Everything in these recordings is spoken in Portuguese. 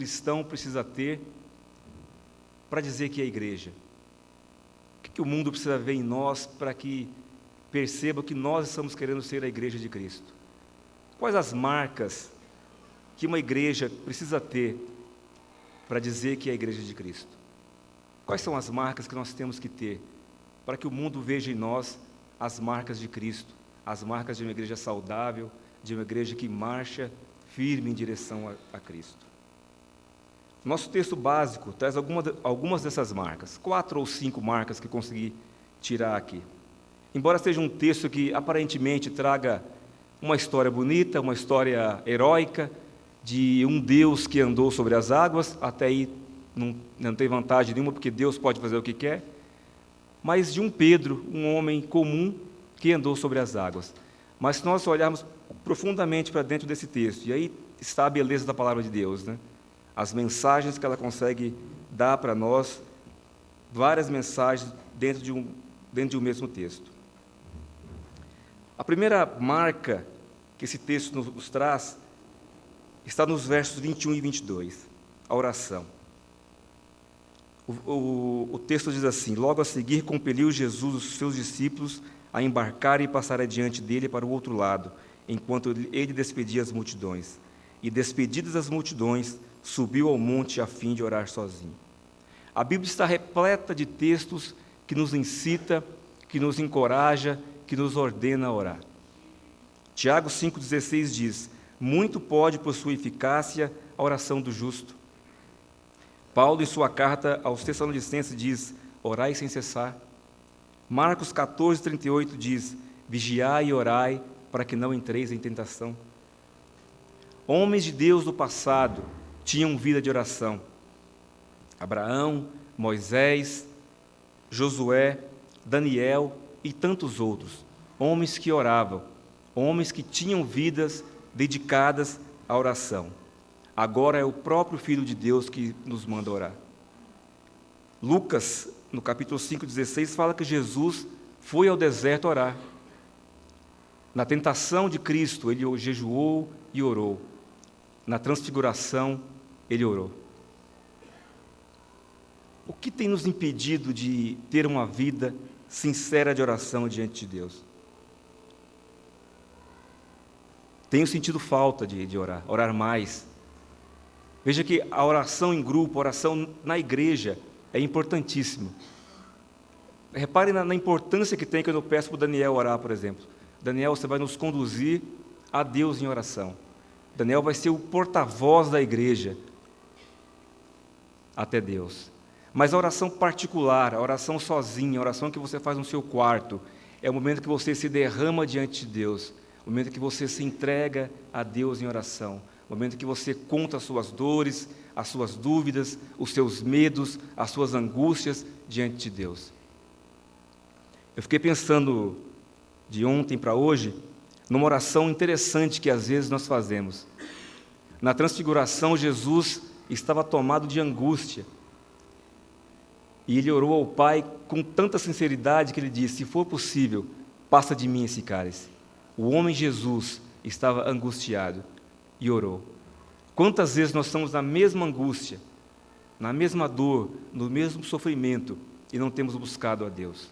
cristão precisa ter para dizer que é igreja? O que o mundo precisa ver em nós para que perceba que nós estamos querendo ser a igreja de Cristo? Quais as marcas que uma igreja precisa ter para dizer que é a igreja de Cristo? Quais são as marcas que nós temos que ter para que o mundo veja em nós as marcas de Cristo, as marcas de uma igreja saudável, de uma igreja que marcha firme em direção a Cristo? Nosso texto básico traz algumas dessas marcas, 4 ou 5 marcas que consegui tirar aqui. Embora seja um texto que aparentemente traga uma história bonita, uma história heróica, de um Deus que andou sobre as águas, até aí não tem vantagem nenhuma, porque Deus pode fazer o que quer, mas de um Pedro, um homem comum, que andou sobre as águas. Mas se nós olharmos profundamente para dentro desse texto, e aí está a beleza da palavra de Deus, né? As mensagens que ela consegue dar para nós, várias mensagens dentro de um mesmo texto. A primeira marca que esse texto nos traz está nos versos 21 e 22, a oração. O texto diz assim: logo a seguir compeliu Jesus os seus discípulos a embarcar e passar adiante dele para o outro lado, enquanto ele despedia as multidões. E despedidas as multidões, subiu ao monte a fim de orar sozinho. A Bíblia está repleta de textos que nos incita, que nos encoraja, que nos ordena a orar. Tiago 5,16 diz: muito pode por sua eficácia a oração do justo. Paulo, em sua carta aos Tessalonicenses, diz: orai sem cessar. Marcos 14,38 diz: vigiai e orai, para que não entreis em tentação. Homens de Deus do passado tinham vida de oração. Abraão, Moisés, Josué, Daniel e tantos outros. Homens que oravam, homens que tinham vidas dedicadas à oração. Agora é o próprio Filho de Deus que nos manda orar. Lucas, no capítulo 5,16, fala que Jesus foi ao deserto orar. Na tentação de Cristo, ele jejuou e orou. Na transfiguração, ele orou. O que tem nos impedido de ter uma vida sincera de oração diante de Deus? Tenho sentido falta de orar mais. Veja que a oração em grupo, a oração na igreja é importantíssima. Repare na importância que tem quando eu peço para o Daniel orar, por exemplo. Daniel, você vai nos conduzir a Deus em oração. Daniel vai ser o porta-voz da igreja até Deus. Mas a oração particular, a oração sozinha, a oração que você faz no seu quarto, é o momento que você se derrama diante de Deus, o momento que você se entrega a Deus em oração, o momento que você conta as suas dores, as suas dúvidas, os seus medos, as suas angústias diante de Deus. Eu fiquei pensando, de ontem para hoje, numa oração interessante que às vezes nós fazemos. Na transfiguração, Jesus estava tomado de angústia. E ele orou ao Pai com tanta sinceridade que ele disse: se for possível, passa de mim esse cálice. O homem Jesus estava angustiado e orou. Quantas vezes nós estamos na mesma angústia, na mesma dor, no mesmo sofrimento e não temos buscado a Deus?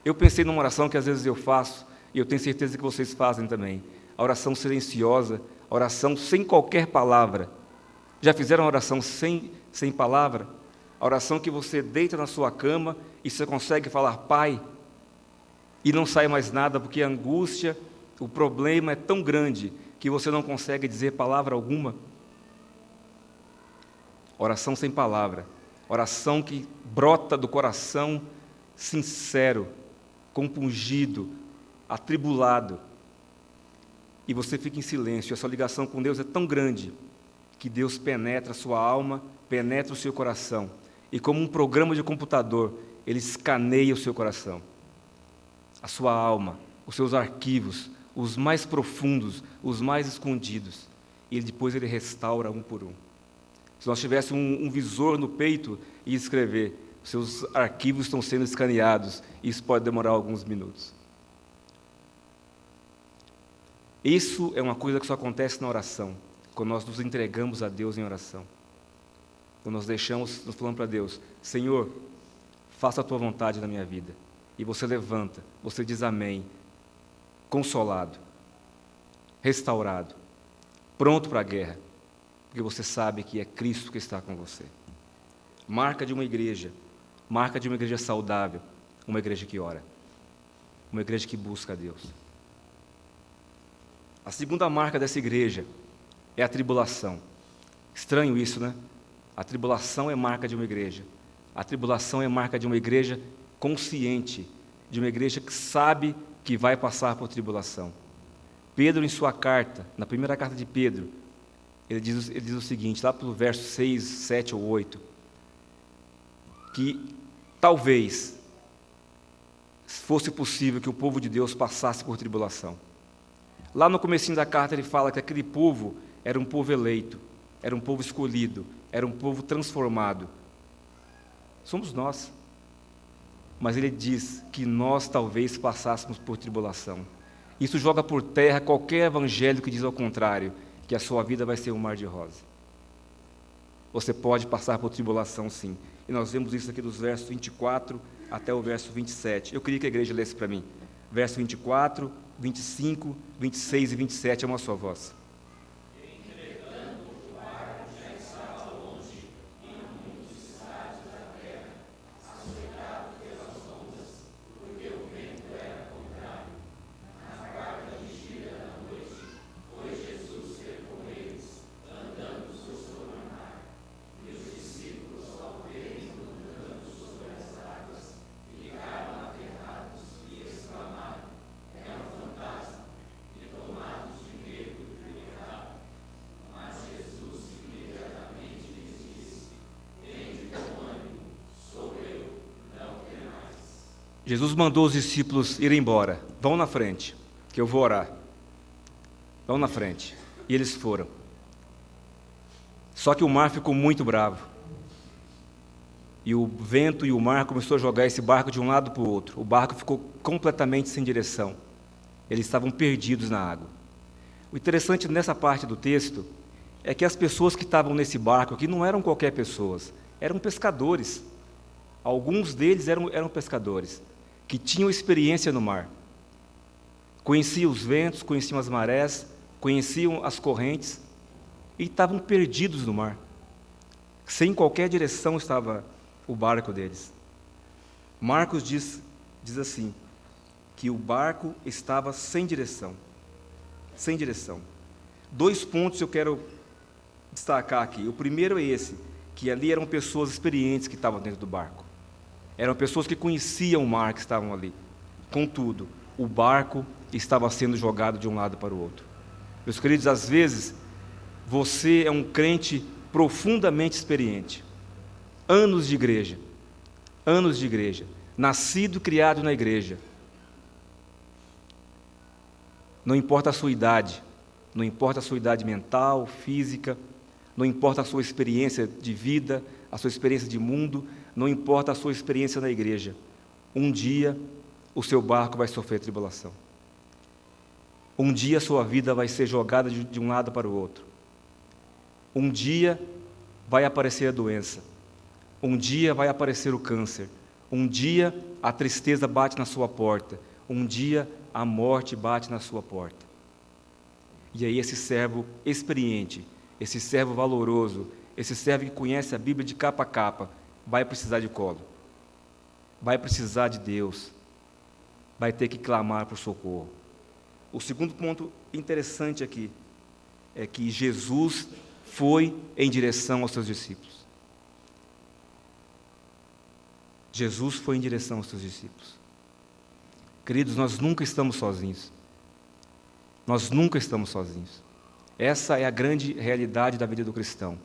Eu pensei numa oração que às vezes eu faço, e eu tenho certeza que vocês fazem também. A oração silenciosa, a oração sem qualquer palavra. Já fizeram uma oração sem palavra? A oração que você deita na sua cama e você consegue falar Pai, e não sai mais nada, porque a angústia, o problema é tão grande que você não consegue dizer palavra alguma. Oração sem palavra, oração que brota do coração sincero, compungido, atribulado, e você fica em silêncio. A sua ligação com Deus é tão grande que Deus penetra a sua alma, penetra o seu coração, e como um programa de computador, Ele escaneia o seu coração, a sua alma, os seus arquivos, os mais profundos, os mais escondidos, e depois Ele restaura um por um. Se nós tivéssemos um visor no peito e escrever: seus arquivos estão sendo escaneados, isso pode demorar alguns minutos. Isso é uma coisa que só acontece na oração, quando nós nos entregamos a Deus em oração. Quando nós nos falando para Deus, Senhor, faça a tua vontade na minha vida. E você levanta, você diz amém, consolado, restaurado, pronto para a guerra, porque você sabe que é Cristo que está com você. Marca de uma igreja saudável, uma igreja que ora, uma igreja que busca a Deus. A segunda marca dessa igreja é a tribulação. Estranho isso, né? A tribulação é marca de uma igreja. A tribulação é marca de uma igreja consciente, de uma igreja que sabe que vai passar por tribulação. Pedro, em sua carta, na primeira carta de Pedro, ele diz o seguinte, lá pelo verso 6, 7 ou 8, que talvez fosse possível que o povo de Deus passasse por tribulação. Lá no comecinho da carta ele fala que aquele povo era um povo eleito, era um povo escolhido, era um povo transformado. Somos nós. Mas ele diz que nós talvez passássemos por tribulação. Isso joga por terra qualquer evangelho que diz ao contrário, que a sua vida vai ser um mar de rosa. Você pode passar por tribulação, sim. E nós vemos isso aqui dos versos 24 até o verso 27. Eu queria que a igreja lesse para mim. Verso 24, 25, 26 e 27 é uma só voz. Jesus mandou os discípulos irem embora. Vão na frente, que eu vou orar. Vão na frente. E eles foram. Só que o mar ficou muito bravo. E o vento e o mar começou a jogar esse barco de um lado para o outro. O barco ficou completamente sem direção. Eles estavam perdidos na água. O interessante nessa parte do texto é que as pessoas que estavam nesse barco aqui não eram qualquer pessoas. Eram pescadores. Alguns deles eram pescadores, que tinham experiência no mar. Conheciam os ventos, conheciam as marés, conheciam as correntes, e estavam perdidos no mar. Sem qualquer direção estava o barco deles. Marcos diz assim, que o barco estava sem direção. Sem direção. 2 pontos eu quero destacar aqui. O primeiro é esse, que ali eram pessoas experientes que estavam dentro do barco. Eram pessoas que conheciam o mar que estavam ali. Contudo, o barco estava sendo jogado de um lado para o outro. Meus queridos, às vezes, você é um crente profundamente experiente. Anos de igreja, nascido e criado na igreja. Não importa a sua idade, não importa a sua idade mental, física, não importa a sua experiência de vida, a sua experiência de mundo, não importa a sua experiência na igreja, um dia o seu barco vai sofrer tribulação. Um dia a sua vida vai ser jogada de um lado para o outro. Um dia vai aparecer a doença. Um dia vai aparecer o câncer. Um dia a tristeza bate na sua porta. Um dia a morte bate na sua porta. E aí esse servo experiente, esse servo valoroso, esse servo que conhece a Bíblia de capa a capa, vai precisar de colo, vai precisar de Deus, vai ter que clamar por socorro. O segundo ponto interessante aqui é que Jesus foi em direção aos seus discípulos. Jesus foi em direção aos seus discípulos. Queridos, nós nunca estamos sozinhos. Nós nunca estamos sozinhos. Essa é a grande realidade da vida do cristão.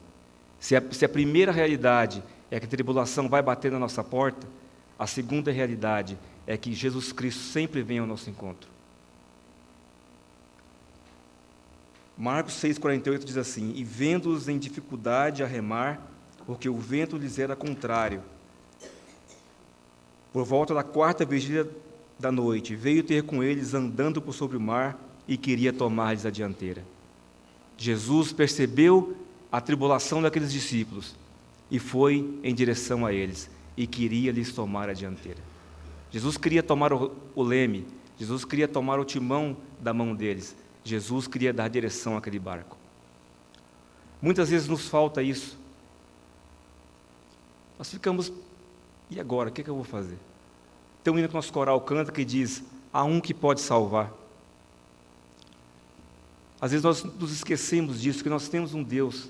Se a primeira realidade é que a tribulação vai bater na nossa porta, a segunda realidade é que Jesus Cristo sempre vem ao nosso encontro. Marcos 6,48 diz assim: E vendo-os em dificuldade a remar, porque o vento lhes era contrário, por volta da 4ª vigília da noite, veio ter com eles andando por sobre o mar e queria tomar-lhes a dianteira. Jesus percebeu a tribulação daqueles discípulos e foi em direção a eles, e queria lhes tomar a dianteira. Jesus queria tomar o leme, Jesus queria tomar o timão da mão deles, Jesus queria dar direção àquele barco. Muitas vezes nos falta isso. Nós ficamos, e agora, o que eu vou fazer? Tem um hino que nosso coral canta que diz, há um que pode salvar. Às vezes nós nos esquecemos disso, que nós temos um Deus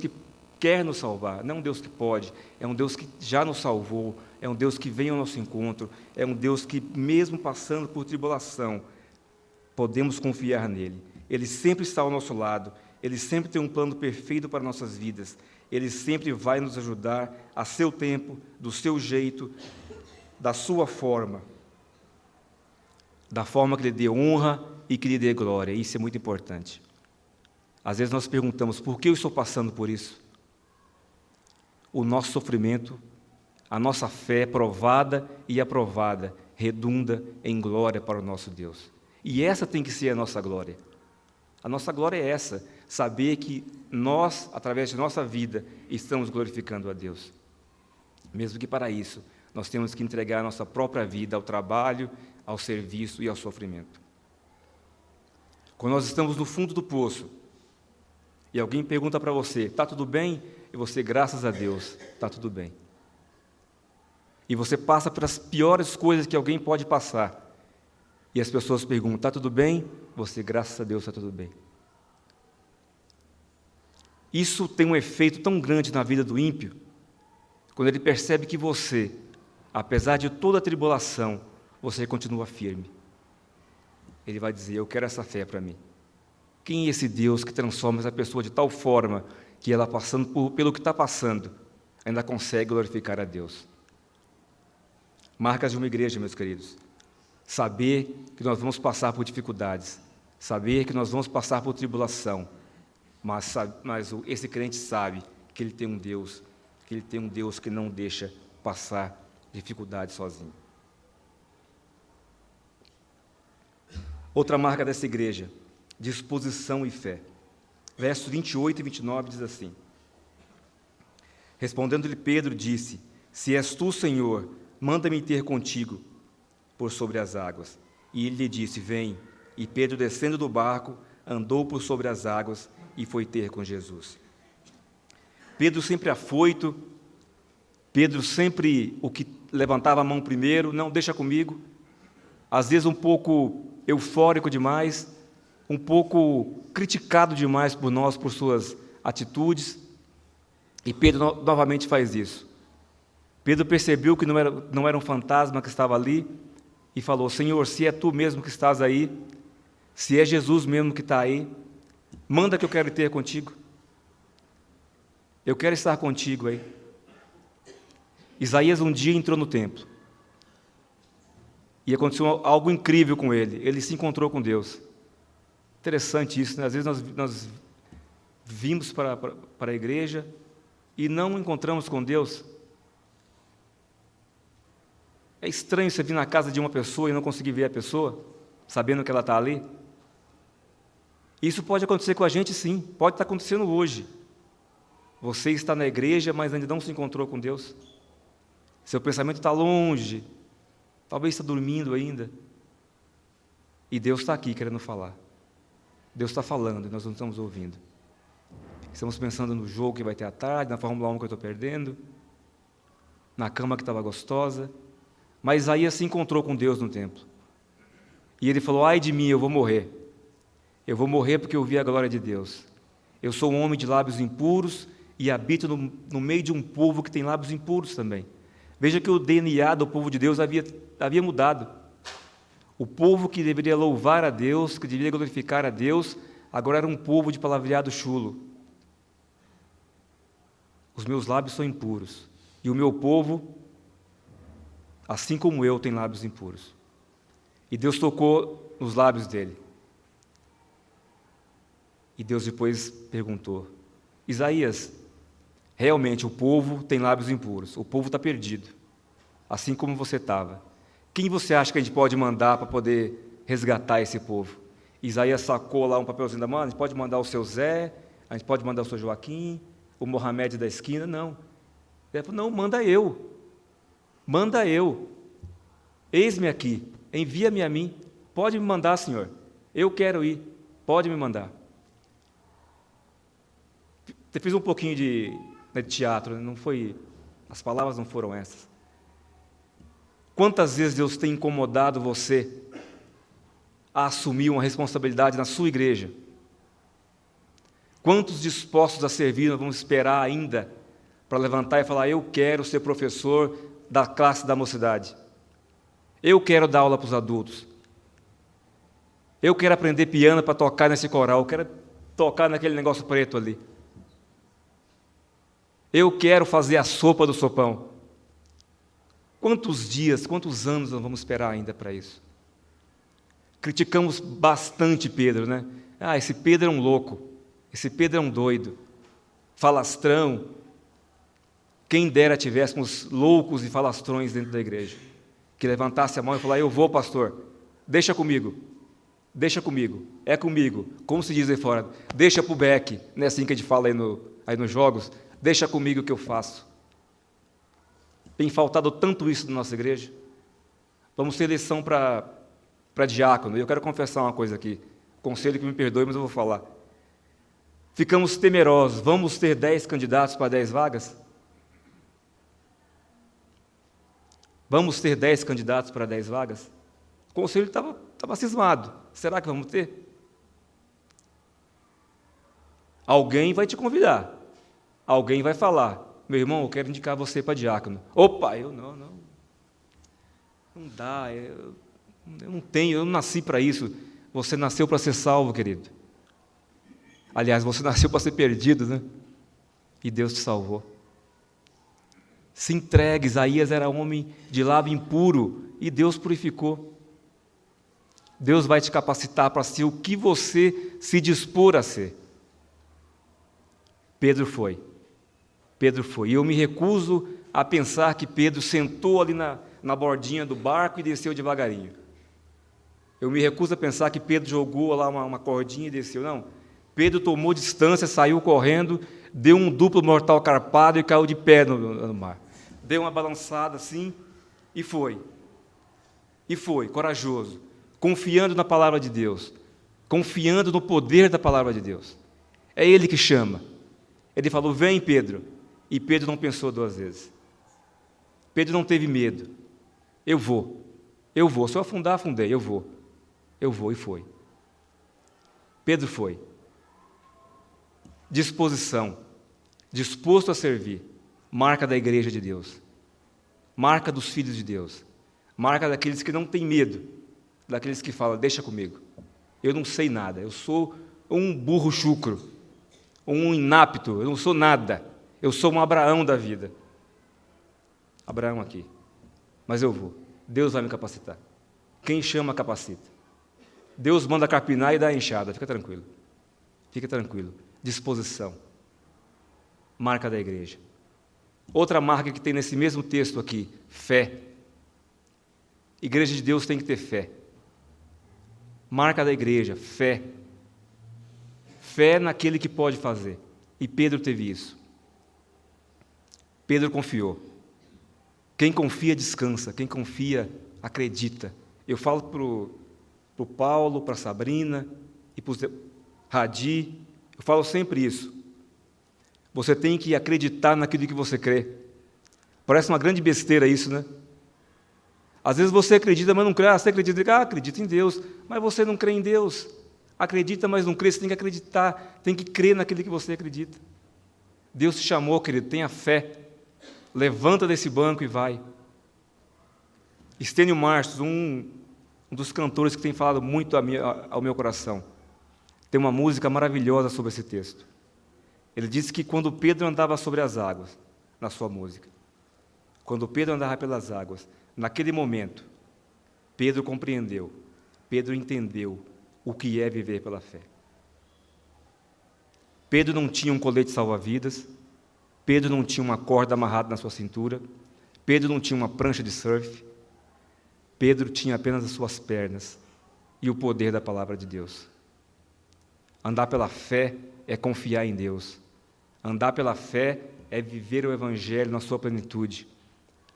que quer nos salvar, não um Deus que pode, é um Deus que já nos salvou, é um Deus que vem ao nosso encontro, é um Deus que, mesmo passando por tribulação, podemos confiar nele. Ele sempre está ao nosso lado, ele sempre tem um plano perfeito para nossas vidas, ele sempre vai nos ajudar a seu tempo, do seu jeito, da sua forma, da forma que lhe dê honra e que lhe dê glória. Isso é muito importante. Às vezes nós perguntamos, por que eu estou passando por isso? O nosso sofrimento, a nossa fé provada e aprovada, redunda em glória para o nosso Deus. E essa tem que ser a nossa glória. A nossa glória é essa, saber que nós, através de nossa vida, estamos glorificando a Deus. Mesmo que para isso, nós temos que entregar a nossa própria vida ao trabalho, ao serviço e ao sofrimento. Quando nós estamos no fundo do poço, e alguém pergunta para você, está tudo bem? E você, graças a Deus, está tudo bem. E você passa pelas piores coisas que alguém pode passar. E as pessoas perguntam, está tudo bem? Você, graças a Deus, está tudo bem. Isso tem um efeito tão grande na vida do ímpio, quando ele percebe que você, apesar de toda a tribulação, você continua firme. Ele vai dizer, eu quero essa fé para mim. Quem é esse Deus que transforma essa pessoa de tal forma que ela, passando pelo que está passando, ainda consegue glorificar a Deus? Marcas de uma igreja, meus queridos. Saber que nós vamos passar por dificuldades, saber que nós vamos passar por tribulação, mas esse crente sabe que ele tem um Deus, que não deixa passar dificuldade sozinho. Outra marca dessa igreja, disposição e fé. Versos 28 e 29 diz assim: Respondendo-lhe Pedro, disse: Se és tu, Senhor, manda-me ter contigo por sobre as águas. E ele lhe disse: Vem. E Pedro, descendo do barco, andou por sobre as águas e foi ter com Jesus. Pedro sempre afoito, Pedro sempre o que levantava a mão primeiro, não, deixa comigo. Às vezes um pouco eufórico demais, um pouco criticado demais por nós, por suas atitudes. E Pedro novamente faz isso. Pedro percebeu que não era um fantasma que estava ali e falou: Senhor, se é tu mesmo que estás aí, se é Jesus mesmo que está aí, manda que eu quero ter contigo. Eu quero estar contigo aí. Isaías um dia entrou no templo e aconteceu algo incrível com ele. Ele se encontrou com Deus. Interessante isso, né? Às vezes nós vimos para a igreja e não encontramos com Deus. É estranho você vir na casa de uma pessoa e não conseguir ver a pessoa, sabendo que ela está ali. Isso pode acontecer com a gente, sim. Pode estar acontecendo hoje. Você está na igreja, mas ainda não se encontrou com Deus. Seu pensamento está longe. Talvez está dormindo ainda. E Deus está aqui querendo falar. Deus está falando e nós não estamos ouvindo. Estamos pensando no jogo que vai ter à tarde, na Fórmula 1 que eu estou perdendo, na cama que estava gostosa. Mas Isaías se encontrou com Deus no templo. E ele falou: ai de mim, eu vou morrer. Eu vou morrer porque eu vi a glória de Deus. Eu sou um homem de lábios impuros e habito no meio de um povo que tem lábios impuros também. Veja que o DNA do povo de Deus havia mudado. O povo que deveria louvar a Deus, que deveria glorificar a Deus, agora era um povo de palavreado chulo. Os meus lábios são impuros. E o meu povo, assim como eu, tem lábios impuros. E Deus tocou nos lábios dele. E Deus depois perguntou: Isaías, realmente o povo tem lábios impuros, o povo está perdido, assim como você estava. Quem você acha que a gente pode mandar para poder resgatar esse povo? Isaías sacou lá um papelzinho da mão: a gente pode mandar o seu Zé, a gente pode mandar o seu Joaquim, o Mohamed da esquina, não. Ele falou, não, manda eu, eis-me aqui, envia-me a mim, pode me mandar, Senhor, eu quero ir, pode me mandar. Eu fiz um pouquinho de teatro, não foi, as palavras não foram essas. Quantas vezes Deus tem incomodado você a assumir uma responsabilidade na sua igreja? Quantos dispostos a servir nós vamos esperar ainda para levantar e falar, eu quero ser professor da classe da mocidade, eu quero dar aula para os adultos, eu quero aprender piano para tocar nesse coral, eu quero tocar naquele negócio preto ali, eu quero fazer a sopa do sopão. Quantos dias, quantos anos nós vamos esperar ainda para isso? Criticamos bastante Pedro, né? Ah, esse Pedro é um louco, esse Pedro é um doido, falastrão. Quem dera tivéssemos loucos e falastrões dentro da igreja, que levantasse a mão e falasse, eu vou, pastor, deixa comigo, é comigo, como se diz aí fora, deixa para o Beck, não é assim que a gente fala aí nos jogos, deixa comigo que eu faço. Tem faltado tanto isso na nossa igreja. Vamos ter eleição para diácono. E eu quero confessar uma coisa aqui. Conselho que me perdoe, mas eu vou falar. Ficamos temerosos. Vamos ter 10 candidatos para 10 vagas? Vamos ter 10 candidatos para 10 vagas? O conselho estava cismado. Será que vamos ter? Alguém vai te convidar. Alguém vai falar. Meu irmão, eu quero indicar você para diácono. Opa, eu não dá, eu não tenho, eu não nasci para isso. Você nasceu para ser salvo, querido. Aliás, você nasceu para ser perdido, né? E Deus te salvou. Se entregue, Isaías era homem de lábio impuro, e Deus purificou. Deus vai te capacitar para ser o que você se dispor a ser. Pedro foi. E eu me recuso a pensar que Pedro sentou ali na bordinha do barco e desceu devagarinho. Eu me recuso a pensar que Pedro jogou lá uma cordinha e desceu. Não. Pedro tomou distância, saiu correndo, deu um duplo mortal carpado e caiu de pé no mar. Deu uma balançada assim e foi. Corajoso, confiando na palavra de Deus, confiando no poder da palavra de Deus. É Ele que chama. Ele falou, vem, Pedro. E Pedro não pensou 2 vezes. Pedro não teve medo. Eu vou. Se eu afundar, afundei. Eu vou, e foi. Pedro foi. Disposição. Disposto a servir. Marca da igreja de Deus. Marca dos filhos de Deus. Marca daqueles que não têm medo. Daqueles que falam, deixa comigo. Eu não sei nada. Eu sou um burro chucro. Um inapto. Eu não sou nada. Eu sou um Abraão da vida. Abraão aqui. Mas eu vou. Deus vai me capacitar. Quem chama, capacita. Deus manda capinar e dá a enxada. Fica tranquilo. Disposição. Marca da igreja. Outra marca que tem nesse mesmo texto aqui, fé. Igreja de Deus tem que ter fé. Marca da igreja, fé. Fé naquele que pode fazer. E Pedro teve isso. Pedro confiou. Quem confia, descansa. Quem confia, acredita. Eu falo para o Paulo, para a Sabrina e para o Radi, eu falo sempre isso. Você tem que acreditar naquilo que você crê. Parece uma grande besteira isso, né? Às vezes você acredita, mas não crê. Você acredita, acredita em Deus, mas você não crê em Deus. Acredita, mas não crê. Você tem que acreditar, tem que crer naquilo que você acredita. Deus te chamou, querido, tenha fé. Levanta desse banco e vai. Estênio Marços, um dos cantores que tem falado muito ao meu coração, tem uma música maravilhosa sobre esse texto. Ele disse que quando Pedro andava sobre as águas, na sua música, quando Pedro andava pelas águas, naquele momento, Pedro compreendeu, Pedro entendeu o que é viver pela fé. Pedro não tinha um colete salva-vidas, Pedro não tinha uma corda amarrada na sua cintura, Pedro não tinha uma prancha de surf, Pedro tinha apenas as suas pernas e o poder da palavra de Deus. Andar pela fé é confiar em Deus. Andar pela fé é viver o Evangelho na sua plenitude.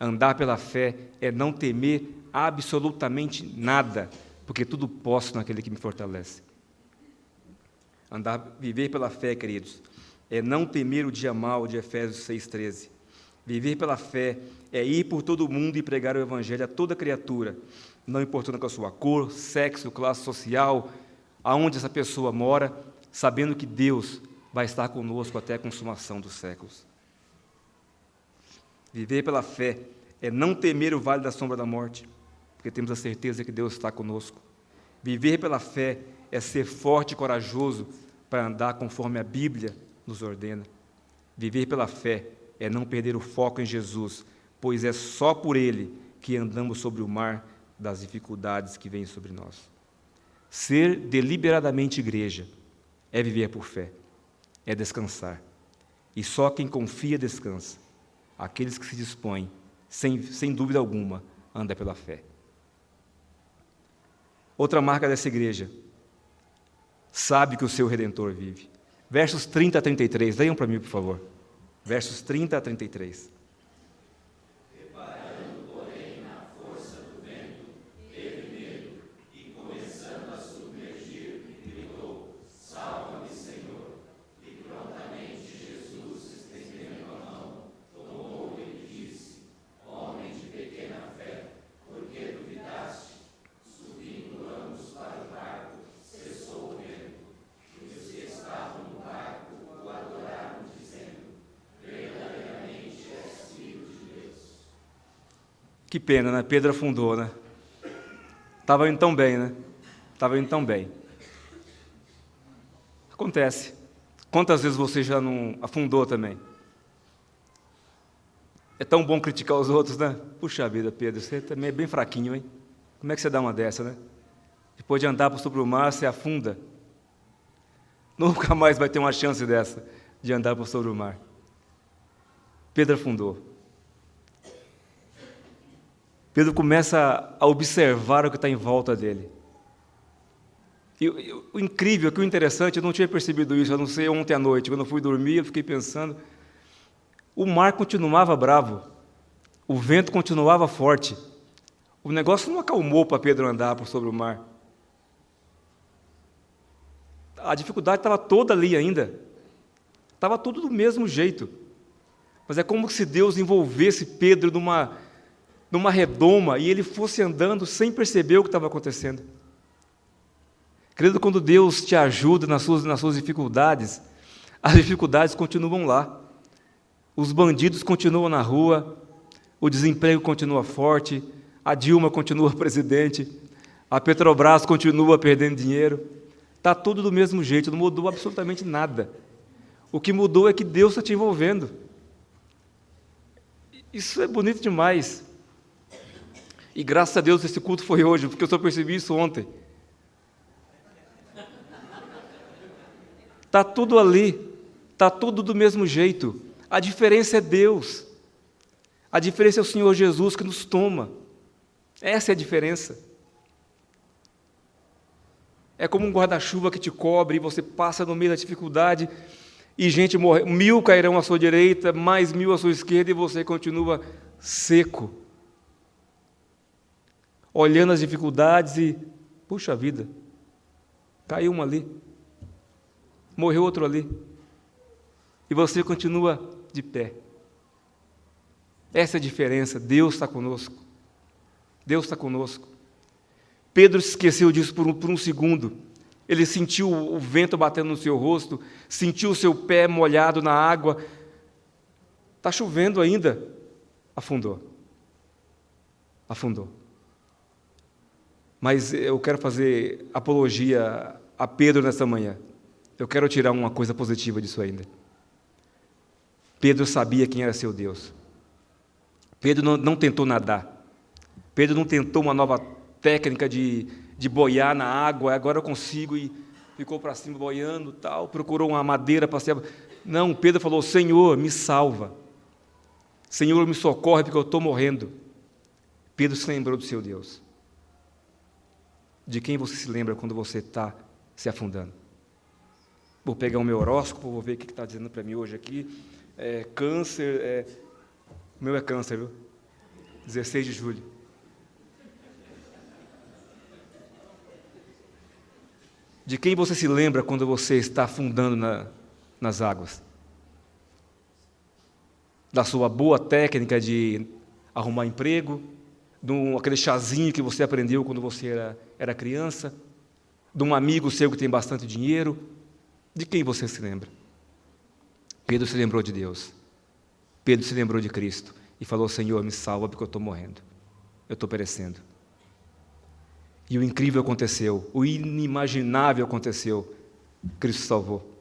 Andar pela fé é não temer absolutamente nada, porque tudo posso naquele que me fortalece. Viver pela fé, queridos, é não temer o dia mau de Efésios 6,13. Viver pela fé é ir por todo o mundo e pregar o Evangelho a toda criatura, não importando com a sua cor, sexo, classe social, aonde essa pessoa mora, sabendo que Deus vai estar conosco até a consumação dos séculos. Viver pela fé é não temer o vale da sombra da morte, porque temos a certeza que Deus está conosco. Viver pela fé é ser forte e corajoso para andar conforme a Bíblia nos ordena. Viver pela fé é não perder o foco em Jesus, pois é só por Ele que andamos sobre o mar das dificuldades que vêm sobre nós. Ser deliberadamente igreja é viver por fé, é descansar. E só quem confia descansa. Aqueles que se dispõem, sem dúvida alguma, anda pela fé. Outra marca dessa igreja, sabe que o seu Redentor vive. Versos 30 a 33, leiam para mim, por favor. Versos 30 a 33. Que pena, né? Pedro afundou, né? Estava indo tão bem, né? Estava indo tão bem. Acontece. Quantas vezes você já não afundou também? É tão bom criticar os outros, né? Puxa vida, Pedro, você também é bem fraquinho, hein? Como é que você dá uma dessa, né? Depois de andar sobre o mar, você afunda. Nunca mais vai ter uma chance dessa, de andar por sobre o mar. Pedro afundou. Pedro começa a observar o que está em volta dele. E o incrível, o interessante, eu não tinha percebido isso, a não ser ontem à noite, quando eu fui dormir, eu fiquei pensando, o mar continuava bravo, o vento continuava forte, o negócio não acalmou para Pedro andar por sobre o mar. A dificuldade estava toda ali ainda, estava tudo do mesmo jeito, mas é como se Deus envolvesse Pedro numa redoma e ele fosse andando sem perceber o que estava acontecendo. Querido, quando Deus te ajuda nas suas dificuldades, as dificuldades continuam lá. Os bandidos continuam na rua, o desemprego continua forte, a Dilma continua presidente, a Petrobras continua perdendo dinheiro. Está tudo do mesmo jeito, não mudou absolutamente nada. O que mudou é que Deus está te envolvendo. Isso é bonito demais. E graças a Deus esse culto foi hoje, porque eu só percebi isso ontem. Está tudo ali, está tudo do mesmo jeito. A diferença é Deus. A diferença é o Senhor Jesus que nos toma. Essa é a diferença. É como um guarda-chuva que te cobre e você passa no meio da dificuldade e gente morre. 1000 cairão à sua direita, mais 1000 à sua esquerda e você continua seco. Olhando as dificuldades e, puxa vida, caiu um ali, morreu outro ali, e você continua de pé. Essa é a diferença, Deus está conosco. Deus está conosco. Pedro se esqueceu disso por um segundo. Ele sentiu o vento batendo no seu rosto, sentiu o seu pé molhado na água. Está chovendo ainda. Afundou. Afundou. Mas eu quero fazer apologia a Pedro nessa manhã. Eu quero tirar uma coisa positiva disso ainda. Pedro sabia quem era seu Deus. Pedro não tentou nadar. Pedro não tentou uma nova técnica de boiar na água, agora eu consigo, e ficou para cima boiando, tal, procurou uma madeira para ser... Não, Pedro falou, Senhor, me salva. Senhor, me socorre, porque eu estou morrendo. Pedro se lembrou do seu Deus. De quem você se lembra quando você está se afundando? Vou pegar o meu horóscopo, vou ver o que está dizendo para mim hoje aqui. Câncer, o meu é câncer, viu? 16 de julho. De quem você se lembra quando você está afundando nas águas? Da sua boa técnica de arrumar emprego, aquele chazinho que você aprendeu quando você era criança, de um amigo seu que tem bastante dinheiro. De quem você se lembra? Pedro se lembrou de Deus. Pedro se lembrou de Cristo e falou: Senhor, me salva porque eu estou morrendo, eu estou perecendo. E o incrível aconteceu, o inimaginável aconteceu. Cristo salvou.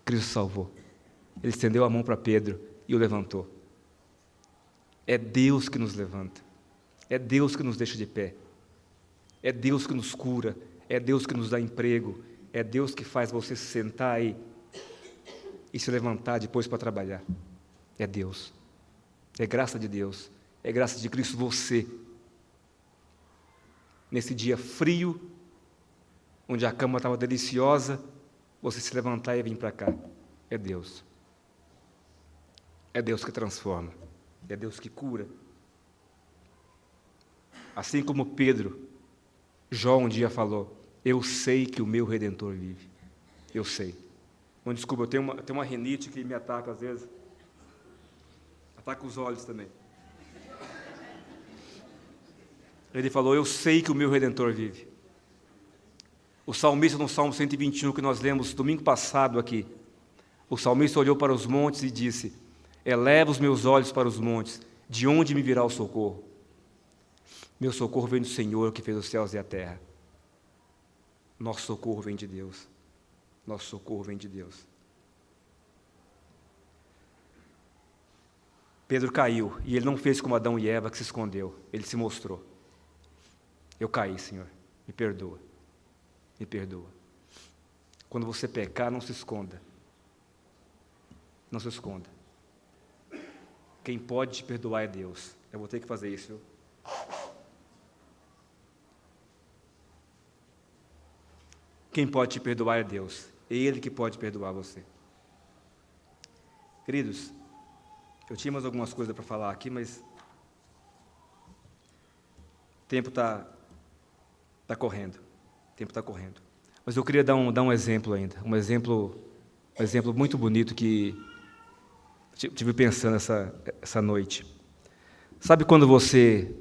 Cristo salvou. Ele estendeu a mão para Pedro e o levantou. É Deus que nos levanta. É Deus que nos deixa de pé. É Deus que nos cura. É Deus que nos dá emprego. É Deus que faz você se sentar aí e se levantar depois para trabalhar. É Deus. É graça de Deus. É graça de Cristo você. Nesse dia frio, onde a cama estava deliciosa, você se levantar e vir para cá. É Deus. É Deus que transforma. É Deus que cura. Assim como Pedro, Jó um dia falou: eu sei que o meu Redentor vive. Eu sei. Não, desculpa, eu tenho uma rinite que me ataca às vezes. Ataca os olhos também. Ele falou: eu sei que o meu Redentor vive. O salmista, no Salmo 121, que nós lemos domingo passado aqui, o salmista olhou para os montes e disse: eleva os meus olhos para os montes, de onde me virá o socorro? Meu socorro vem do Senhor, que fez os céus e a terra. Nosso socorro vem de Deus. Nosso socorro vem de Deus. Pedro caiu, e ele não fez como Adão e Eva, que se escondeu. Ele se mostrou. Eu caí, Senhor, me perdoa. Me perdoa. Quando você pecar, não se esconda. Não se esconda. Quem pode te perdoar é Deus. Eu vou ter que fazer isso, viu? Quem pode te perdoar é Deus. É Ele que pode perdoar você. Queridos, eu tinha mais algumas coisas para falar aqui, mas o tempo está correndo. O tempo está correndo. Mas eu queria dar um exemplo ainda. Um exemplo muito bonito que estive pensando essa noite. Sabe quando você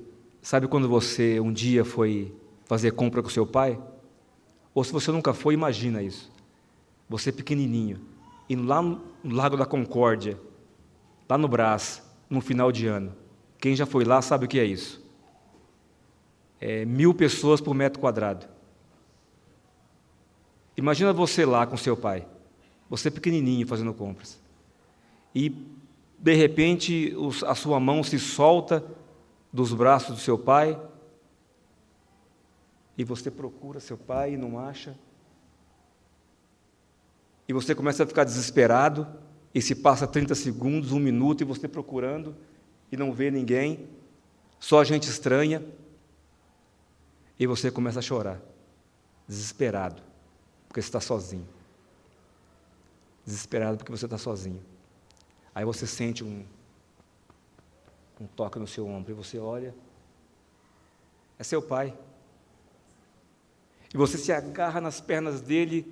um dia foi fazer compra com seu pai? Ou se você nunca foi, imagina isso. Você pequenininho, indo lá no Lago da Concórdia, lá no Brás, no final de ano. Quem já foi lá sabe o que é isso. 1.000 pessoas por metro quadrado. Imagina você lá com seu pai, você pequenininho fazendo compras. E, de repente, a sua mão se solta dos braços do seu pai, e você procura seu pai e não acha. E você começa a ficar desesperado, e se passa 30 segundos, 1 minuto, e você procurando, e não vê ninguém, só gente estranha, e você começa a chorar, desesperado, porque você está sozinho. Desesperado porque você está sozinho. Aí você sente um toque no seu ombro, e você olha, é seu pai. E você se agarra nas pernas dele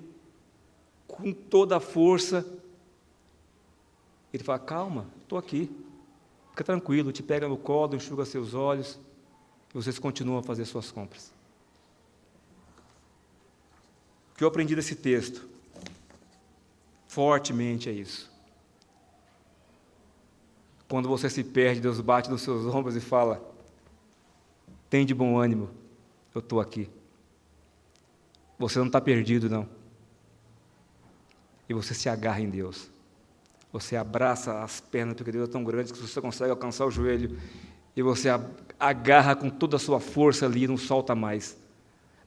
com toda a força. Ele fala: calma, estou aqui, fica tranquilo, te pega no colo, enxuga seus olhos, e vocês continuam a fazer suas compras. O que eu aprendi desse texto, fortemente, é isso. Quando você se perde, Deus bate nos seus ombros e fala: tem de bom ânimo, eu estou aqui. Você não está perdido, não. E você se agarra em Deus. Você abraça as pernas, porque Deus é tão grande que você consegue alcançar o joelho. E você agarra com toda a sua força ali e não solta mais.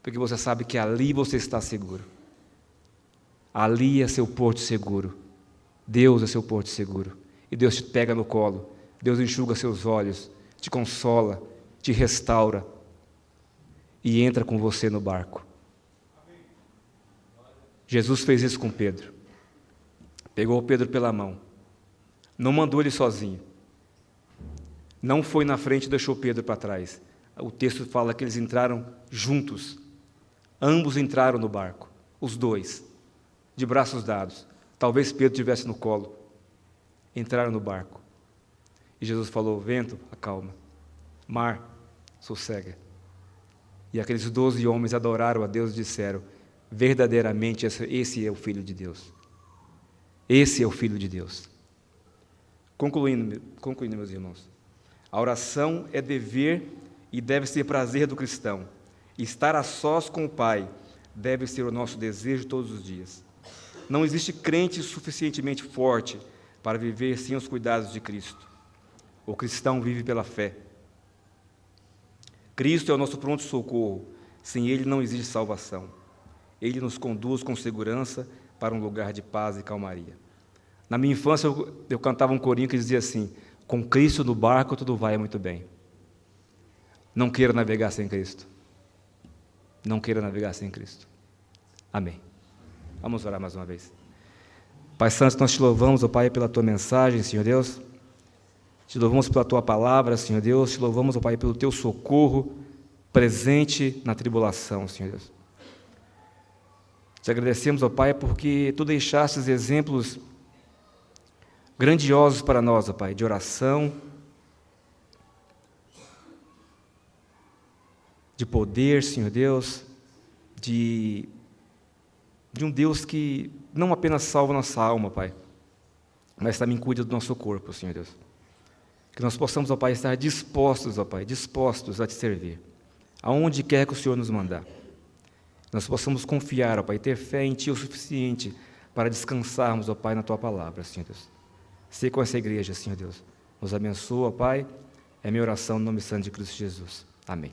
Porque você sabe que ali você está seguro. Ali é seu porto seguro. Deus é seu porto seguro. E Deus te pega no colo. Deus enxuga seus olhos, te consola, te restaura. E entra com você no barco. Jesus fez isso com Pedro. Pegou Pedro pela mão. Não mandou ele sozinho. Não foi na frente e deixou Pedro para trás. O texto fala que eles entraram juntos. Ambos entraram no barco. Os dois, de braços dados. Talvez Pedro estivesse no colo. Entraram no barco. E Jesus falou: vento, acalma. Mar, sossega. E aqueles 12 homens adoraram a Deus e disseram: verdadeiramente esse é o Filho de Deus. Esse é o Filho de Deus. Concluindo, meus irmãos, a oração é dever e deve ser prazer do cristão. Estar a sós com o Pai deve ser o nosso desejo todos os dias. Não existe crente suficientemente forte para viver sem os cuidados de Cristo. O cristão vive pela fé. Cristo é o nosso pronto-socorro. Sem Ele não existe salvação. Ele nos conduz com segurança para um lugar de paz e calmaria. Na minha infância, eu cantava um corinho que dizia assim: com Cristo no barco tudo vai muito bem. Não queira navegar sem Cristo. Não queira navegar sem Cristo. Amém. Vamos orar mais uma vez. Pai Santo, nós te louvamos, ó Pai, pela Tua mensagem, Senhor Deus. Te louvamos pela Tua palavra, Senhor Deus. Te louvamos, ó Pai, pelo Teu socorro presente na tribulação, Senhor Deus. Te agradecemos, ó Pai, porque Tu deixastes exemplos grandiosos para nós, ó Pai, de oração, de poder, Senhor Deus, de um Deus que não apenas salva nossa alma, Pai, mas também cuida do nosso corpo, Senhor Deus. Que nós possamos, ó Pai, estar dispostos, ó Pai, dispostos a Te servir, aonde quer que o Senhor nos mandar. Nós possamos confiar, ó Pai, ter fé em Ti o suficiente para descansarmos, ó Pai, na Tua palavra, Senhor Deus. Sei com essa igreja, Senhor Deus. Nos abençoa, ó Pai. É minha oração no nome santo de Cristo Jesus. Amém.